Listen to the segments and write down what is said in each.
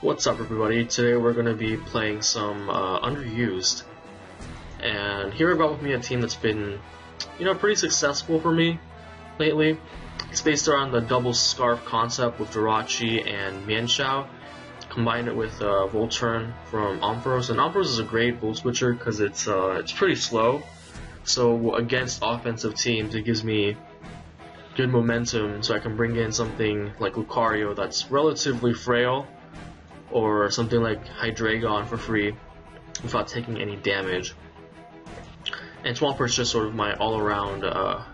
What's up, everybody? Today we're going to be playing some Underused, and here I got with me a team that's been, pretty successful for me lately. It's based around the double scarf concept with Jirachi and Mianxiao. Combine it with VoltTurn from Ampharos, and Ampharos is a great Volt switcher because it's pretty slow. So against offensive teams, it gives me good momentum, so I can bring in something like Lucario that's relatively frail, or something like Hydreigon for free without taking any damage. And Swampert's just sort of my all-around kind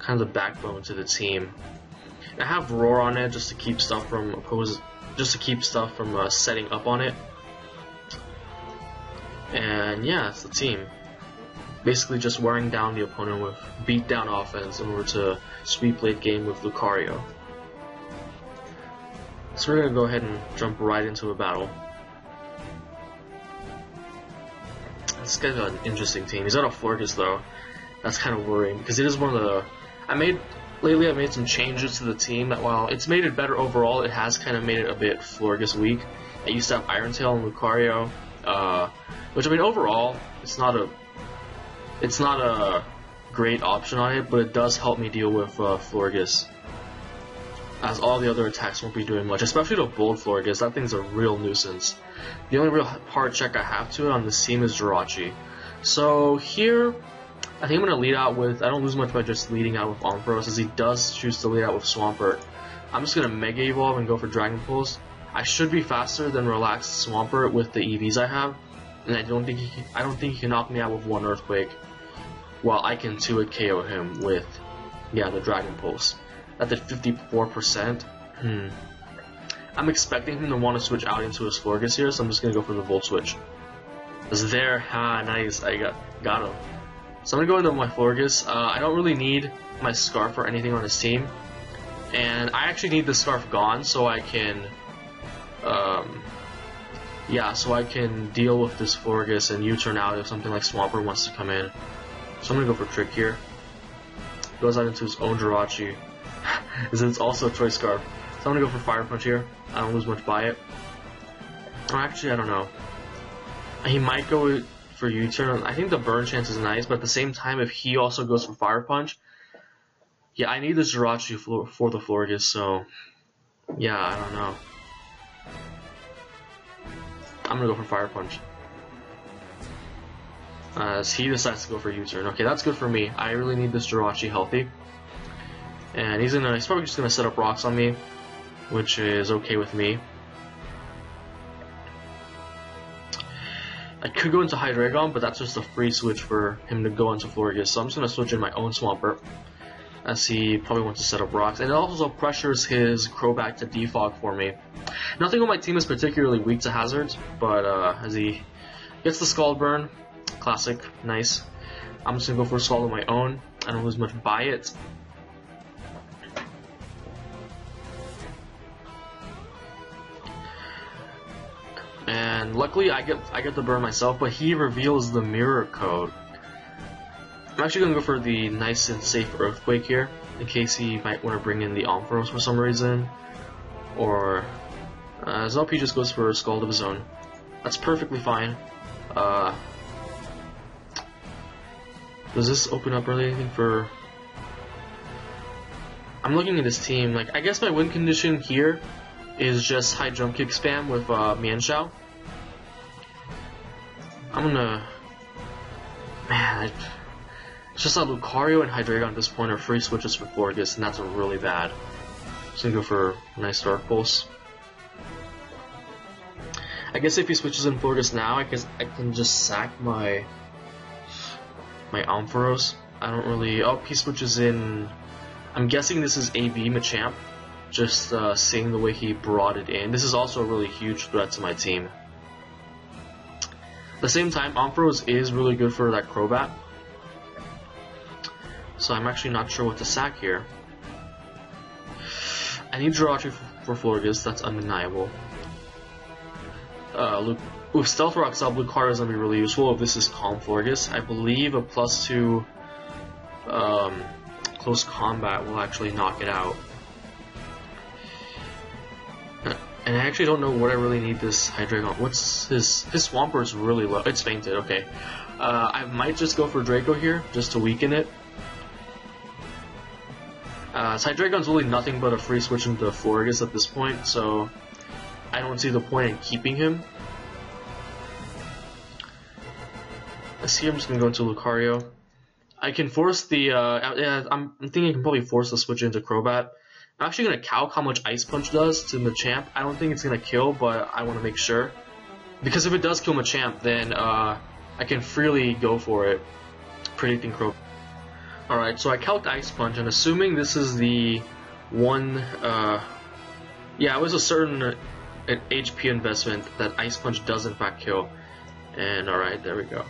of the backbone to the team. And I have Roar on it just to keep stuff from setting up on it. And yeah, it's the team. Basically just wearing down the opponent with beat-down offense in order to sweep late game with Lucario. So we're going to go ahead and jump right into a battle. This guy's got an interesting team. He's got a Florges though. That's kind of worrying because it is one of the... Lately I made some changes to the team that while it's made it better overall, it has kind of made it a bit Florges weak. I used to have Iron Tail and Lucario, which overall it's not a great option on it, but it does help me deal with Florges, as all the other attacks won't be doing much, especially the bold Florges. That thing's a real nuisance. The only real hard check I have to it on this team is Jirachi. So here, I think I'm going to lead out with, I don't lose much by just leading out with Ampharos, as he does choose to lead out with Swampert. I'm just going to Mega Evolve and go for Dragon Pulse. I should be faster than Relaxed Swampert with the EVs I have, and I don't think he can knock me out with one Earthquake, while I can 2-hit KO him with, the Dragon Pulse. At the 54%. I'm expecting him to want to switch out into his Florges here, so I'm just going to go for the Volt Switch. It's there. Nice. I got him. So I'm going to go into my Florges. I don't really need my Scarf or anything on his team. And I actually need the Scarf gone so I can... so I can deal with this Florges and U-turn out if something like Swampert wants to come in. So I'm going to go for Trick here. Goes out into his own Jirachi. It's also a Choice Scarf. So I'm gonna go for Fire Punch here. I don't lose much by it. Or actually, I don't know. He might go for U-turn. I think the burn chance is nice, but at the same time, if he also goes for Fire Punch, I need this Jirachi for the Florges, so I don't know. I'm gonna go for Fire Punch. As he decides to go for U-turn. Okay, that's good for me. I really need this Jirachi healthy. And he's probably just gonna set up rocks on me, which is okay with me. I could go into Hydreigon, but that's just a free switch for him to go into Florges, so I'm just gonna switch in my own Swampert, as he probably wants to set up rocks. And it also pressures his Crobat to defog for me. Nothing on my team is particularly weak to hazards, but as he gets the Scald Burn, classic, nice. I'm just gonna go for a Scald of my own. I don't lose much by it. And luckily I get the burn myself, but he reveals the mirror code. I'm actually going to go for the nice and safe Earthquake here, in case he might want to bring in the Ampharos for some reason. Or his LP just goes for a Scald of his own. That's perfectly fine. Does this open up really anything for... I'm looking at this team, I guess my win condition here is just high jump kick spam with Mianxiao. It's just that Lucario and Hydreigon at this point are free switches for Florges, and that's really bad. Just gonna go for a nice Dark Pulse. I guess if he switches in Florges now, I can just sack my Ampharos. I don't really... Oh, he switches in... I'm guessing this is AV Machamp. Just seeing the way he brought it in. This is also a really huge threat to my team. At the same time, Ampharos is really good for that Crobat. So I'm actually not sure what to sack here. I need Jirachi for Florges, that's undeniable. With Stealth Rock's up, Lucario is going to be really useful if this is Calm Florges. I believe a +2 close combat will actually knock it out. And I actually don't know what I really need this Hydreigon. What's his Swampert is really low. It's fainted, okay. I might just go for Draco here, just to weaken it. Hydreigon's really nothing but a free switch into Florges at this point, so I don't see the point in keeping him. Let's see, I'm just gonna go into Lucario. I can force the, yeah, I'm thinking I can probably force the switch into Crobat. I'm actually gonna calc how much Ice Punch does to Machamp. I don't think it's gonna kill, but I want to make sure. Because if it does kill Machamp, then I can freely go for it, predicting Crobat. Alright, so I calced Ice Punch, and assuming this is the one, yeah, it was a certain HP investment that Ice Punch does in fact kill. And alright, there we go.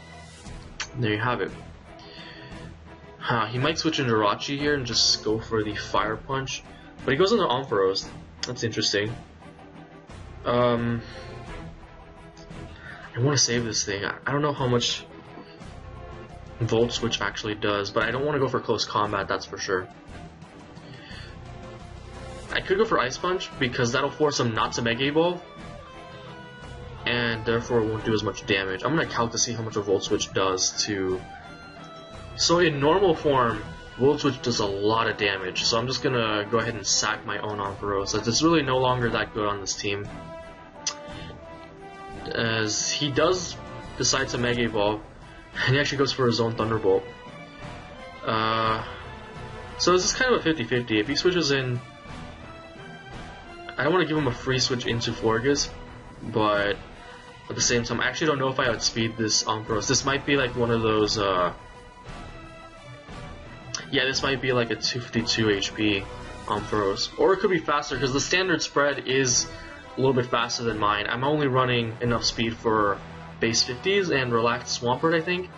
There you have it. He might switch into Jirachi here and just go for the Fire Punch. But he goes into Ampharos. That's interesting. I want to save this thing. I don't know how much Volt Switch actually does, but I don't want to go for close combat, that's for sure. I could go for Ice Punch, because that'll force him not to Mega Evolve, and therefore it won't do as much damage. I'm going to calc to see how much a Volt Switch does to... So in normal form, Volt Switch does a lot of damage, so I'm just going to go ahead and sack my own Ampharos, as it's really no longer that good on this team. As he does decide to Mega Evolve, and he actually goes for his own Thunderbolt. So this is kind of a 50-50. If he switches in... I don't want to give him a free switch into Florges, but at the same time, I actually don't know if I outspeed this Ampharos. This might be like one of those... yeah, this might be like a 252 HP Ampharos. Or it could be faster, because the standard spread is a little bit faster than mine. I'm only running enough speed for base 50s and relaxed Swampert, I think.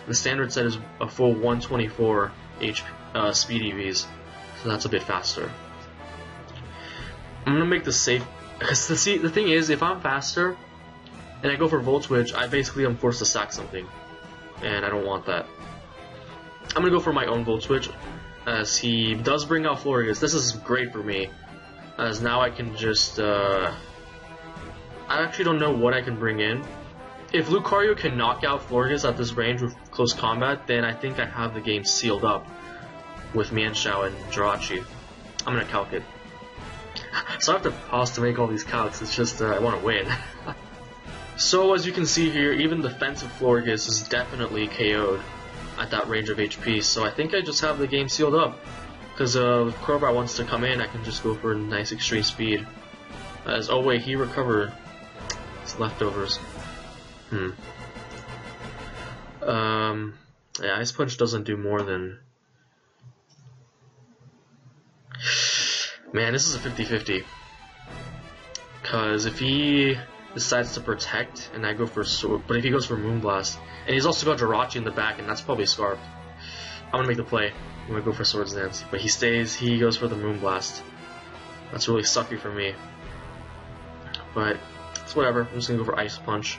The standard set is a full 124 speed EVs, so that's a bit faster. I'm gonna make this safe, because the thing is, if I'm faster and I go for Volt Switch, I basically am forced to sack something, and I don't want that. I'm gonna go for my own Volt Switch, as he does bring out Florges. This is great for me, as now I can just, I actually don't know what I can bring in. If Lucario can knock out Florges at this range with close combat, then I think I have the game sealed up with Mienshao and Jirachi. I'm gonna calc it. So I have to pause to make all these calcs, it's just I want to win. So as you can see here, even defensive Florges is definitely KO'd at that range of HP, so I think I just have the game sealed up. Because if Crobat wants to come in, I can just go for nice extreme speed. As, oh wait, he recovered his leftovers. Yeah, Ice Punch doesn't do more than... Man, this is a 50-50. Because if he decides to protect, and I go for Sword, but if he goes for Moonblast, and he's also got Jirachi in the back, and that's probably Scarfed. I'm gonna make the play. I'm gonna go for Swords Dance. But he stays, he goes for the Moonblast. That's really sucky for me. But it's whatever, I'm just gonna go for Ice Punch.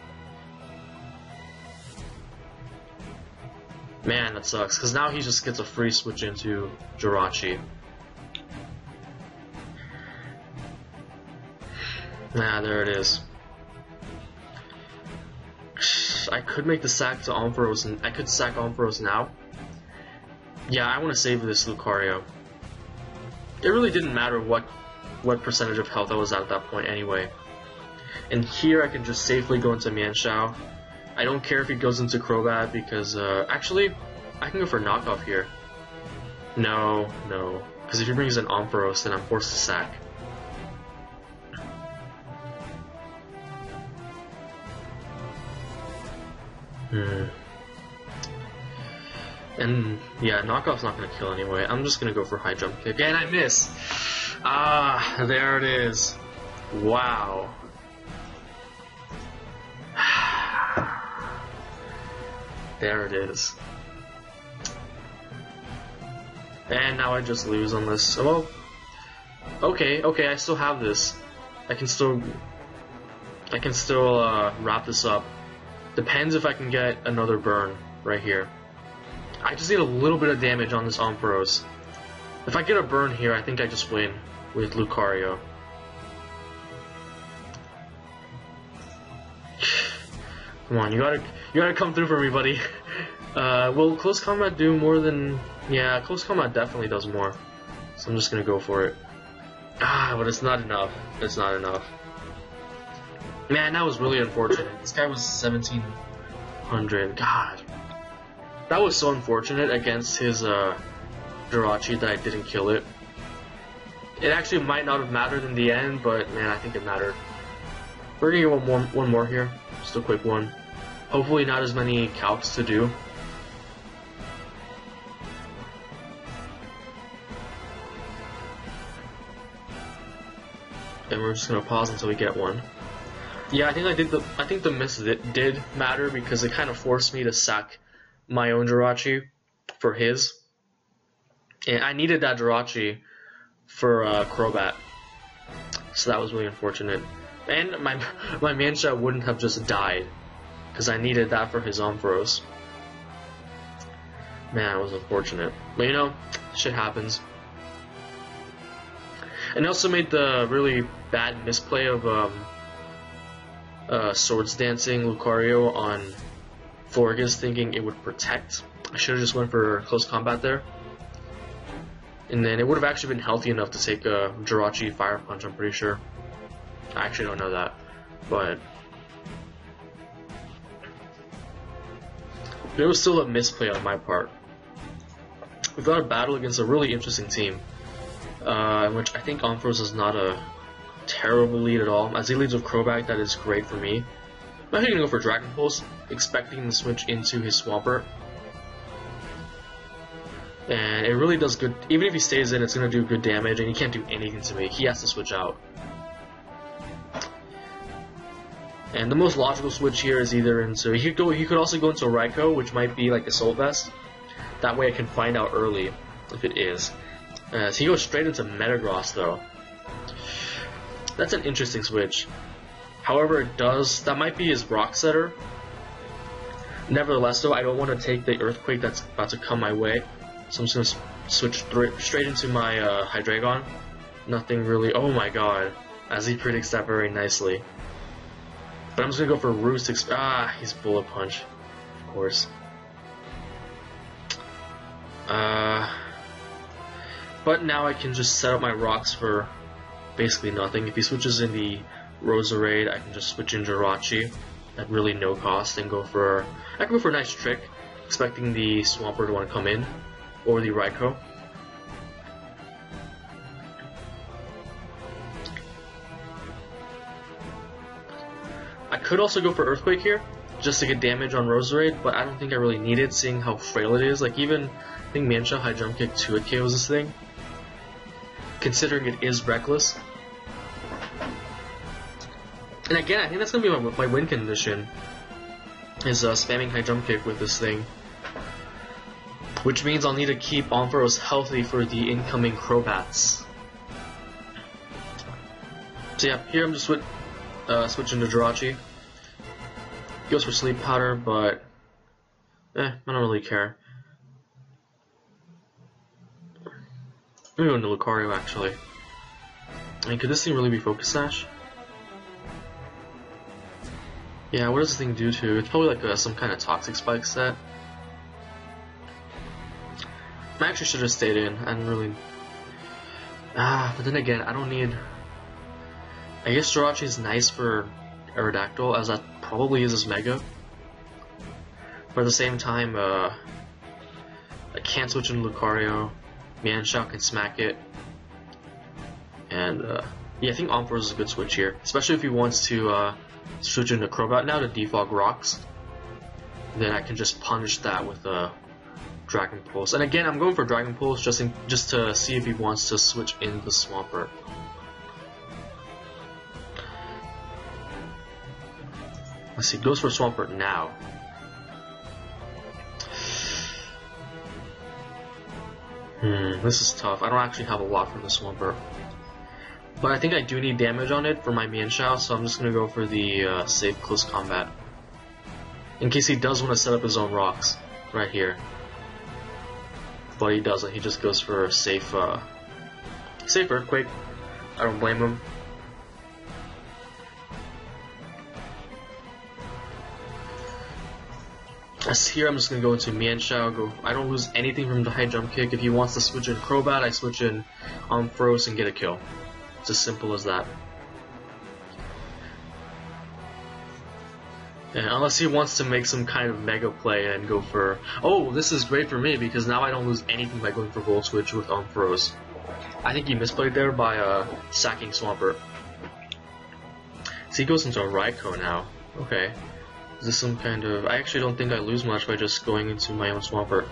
Man, that sucks, because now he just gets a free switch into Jirachi. Nah, there it is. I could make the sack to Ampharos, and I could sack Ampharos now. Yeah, I want to save this Lucario. It really didn't matter what percentage of health I was at that point anyway. And here I can just safely go into Mienshao. I don't care if he goes into Crobat, because, actually, I can go for knockoff here. No, because if he brings in Ampharos, then I'm forced to sack. And, yeah, knockoff's not gonna kill anyway. I'm just gonna go for high jump kick, and I miss! Ah, there it is. Wow. There it is. And now I just lose on this. Well, okay, I still have this. I can still wrap this up. Depends if I can get another burn right here. I just need a little bit of damage on this Ampharos. If I get a burn here, I think I just win with Lucario. Come on, you gotta come through for me, buddy. Will close combat do more than... Yeah, close combat definitely does more. So I'm just gonna go for it. Ah, but it's not enough. It's not enough. Man, that was really unfortunate. This guy was 1700. God. That was so unfortunate against his Jirachi that I didn't kill it. It actually might not have mattered in the end, but man, I think it mattered. We're gonna get one more here. Just a quick one. Hopefully not as many calcs to do. And we're just gonna pause until we get one. Yeah, I think the miss did matter because it kind of forced me to sack my own Jirachi for his. And I needed that Jirachi for Crobat. So that was really unfortunate. And my Mancha wouldn't have just died because I needed that for his Ampharos. Man, it was unfortunate. But you know, shit happens. And I also made the really bad misplay of Swords Dancing Lucario on Florges, thinking it would protect. I should have just went for close combat there. And then it would have actually been healthy enough to take a Jirachi Fire Punch, I'm pretty sure. I actually don't know that, but it was still a misplay on my part. We've got a battle against a really interesting team, in which I think Ampharos is not a terrible lead at all. As he leads with Crobat, that is great for me. I'm actually going to go for Dragon Pulse, expecting to switch into his Swampert. And it really does good. Even if he stays in, it's going to do good damage, and he can't do anything to me. He has to switch out. And the most logical switch here is either into... He could also go into a Raikou, which might be like a Soul Vest. That way I can find out early if it is. So he goes straight into Metagross, though. That's an interesting switch. However, it does... That might be his Rock Setter. Nevertheless, though, I don't want to take the Earthquake that's about to come my way. So I'm just going to switch straight into my Hydreigon. Nothing really... Oh my god. As he predicts that very nicely. But I'm just going to go for Roost. He's Bullet Punch. Of course. But now I can just set up my rocks for basically nothing. If he switches in the Roserade, I can just switch in Jirachi at really no cost and go for... I can go for a nice trick, expecting the Swampert to want to come in, or the Raikou. I could also go for Earthquake here, just to get damage on Roserade, but I don't think I really need it, seeing how frail it is. Like, even, I think Mancha High Jump Kick 2 KOs this thing, considering it is Reckless. And again, I think that's going to be my win condition, is spamming High Jump Kick with this thing. Which means I'll need to keep Ampharos healthy for the incoming Crobats. So yeah, here I'm just switching to Jirachi. He goes for Sleep Powder, but I don't really care. I'm gonna go into Lucario, actually. I mean, could this thing really be Focus Sash? Yeah, what does this thing do to? It's probably like some kind of Toxic Spike set. I actually should have stayed in. I didn't really... but then again, I don't need... I guess Jirachi is nice for Aerodactyl, as that probably is his Mega. But at the same time, I can't switch into Lucario. Mancha can smack it. And, yeah, I think Ampharos is a good switch here. Especially if he wants to switch into Crobat now to defog Rocks. Then I can just punish that with Dragon Pulse. And again, I'm going for Dragon Pulse just to see if he wants to switch into Swampert. Let's see, goes for Swampert now. This is tough. I don't actually have a lot from the Swampert. But I think I do need damage on it for my Mienshao, so I'm just going to go for the safe close combat. In case he does want to set up his own rocks right here. But he doesn't, he just goes for a safe Earthquake. I don't blame him. As here, I'm just gonna go into Mienshao. I don't lose anything from the high jump kick. If he wants to switch in Crobat, I switch in Ampharos and get a kill. It's as simple as that. And unless he wants to make some kind of mega play and go for... Oh, this is great for me because now I don't lose anything by going for Volt Switch with Ampharos. I think he misplayed there by sacking Swampert. So he goes into a Raikou now. Okay. Is this some kind of... I actually don't think I lose much by just going into my own Swampert.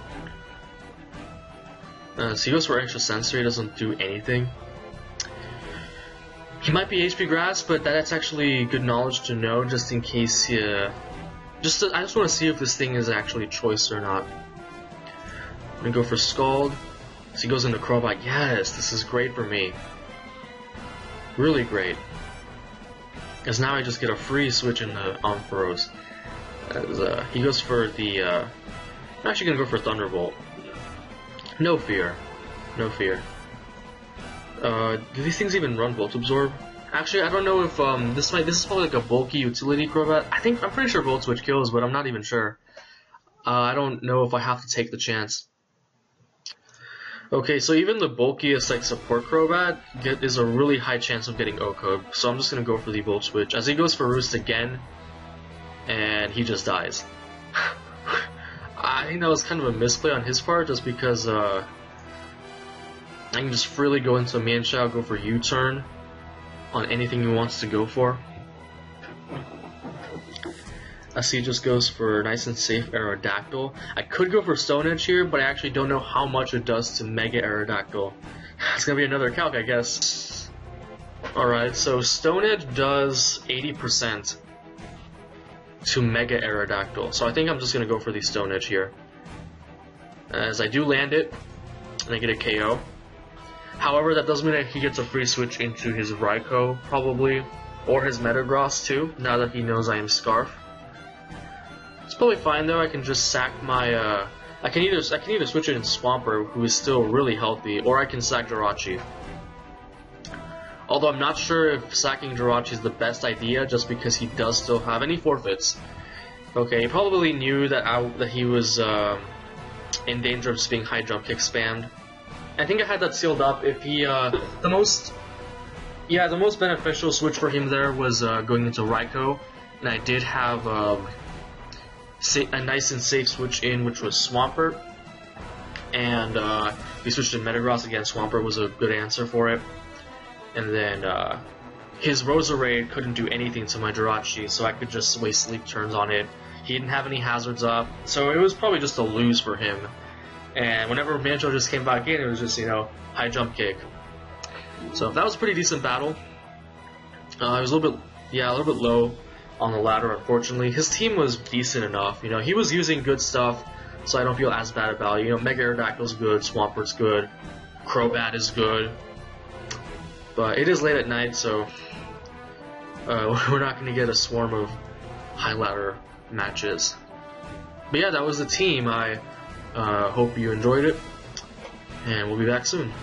So he goes for Extra Sensory, doesn't do anything. He might be HP Grass, but that's actually good knowledge to know, just in case he... I just want to see if this thing is actually choice or not. I'm gonna go for Scald. So he goes into Crobat. Yes, this is great for me. Really great. Because now I just get a free switch in the Ampharos. He goes for the... I'm actually gonna go for Thunderbolt. No fear. No fear. Do these things even run Volt Absorb? Actually, I don't know if this is probably like a bulky utility Crobat. I'm pretty sure Volt Switch kills, but I'm not even sure. I don't know if I have to take the chance. Okay, so even the bulkiest like support Crobat is a really high chance of getting O-Code. So I'm just gonna go for the Volt Switch. As he goes for Roost again, and he just dies. I think that was kind of a misplay on his part, just because I can just freely go into Mienshao, go for U-turn on anything he wants to go for. As he just goes for nice and safe Aerodactyl. I could go for Stone Edge here, but I actually don't know how much it does to Mega Aerodactyl. It's gonna be another calc, I guess. Alright, so Stone Edge does 80% to Mega Aerodactyl. So I think I'm just gonna go for the Stone Edge here. As I do land it, and I get a KO. However, that does mean that he gets a free switch into his Raikou, probably, or his Metagross too, now that he knows I am Scarf. It's probably fine though. I can just sack my. I can either switch it in Swampert, who is still really healthy, or I can sack Jirachi. Although I'm not sure if sacking Jirachi is the best idea, just because he does still have any forfeits. Okay, he probably knew that he was in danger of just being high jump kick spammed. I think I had that sealed up. If he the most beneficial switch for him there was going into Raikou, and I did have a nice and safe switch in, which was Swampert, and if he switched to Metagross again, Swampert was a good answer for it. And then his Roserade couldn't do anything to my Jirachi, so I could just waste sleep turns on it. He didn't have any hazards up, so it was probably just a lose for him. And whenever Mienshao just came back in, it was just, high jump kick. So that was a pretty decent battle. It was a little bit low on the ladder, unfortunately. His team was decent enough. He was using good stuff, so I don't feel as bad about it. Mega Aerodactyl's good, Swampert's good, Crobat is good. But it is late at night, so we're not going to get a swarm of high ladder matches. But yeah, that was the team. I hope you enjoyed it, and we'll be back soon.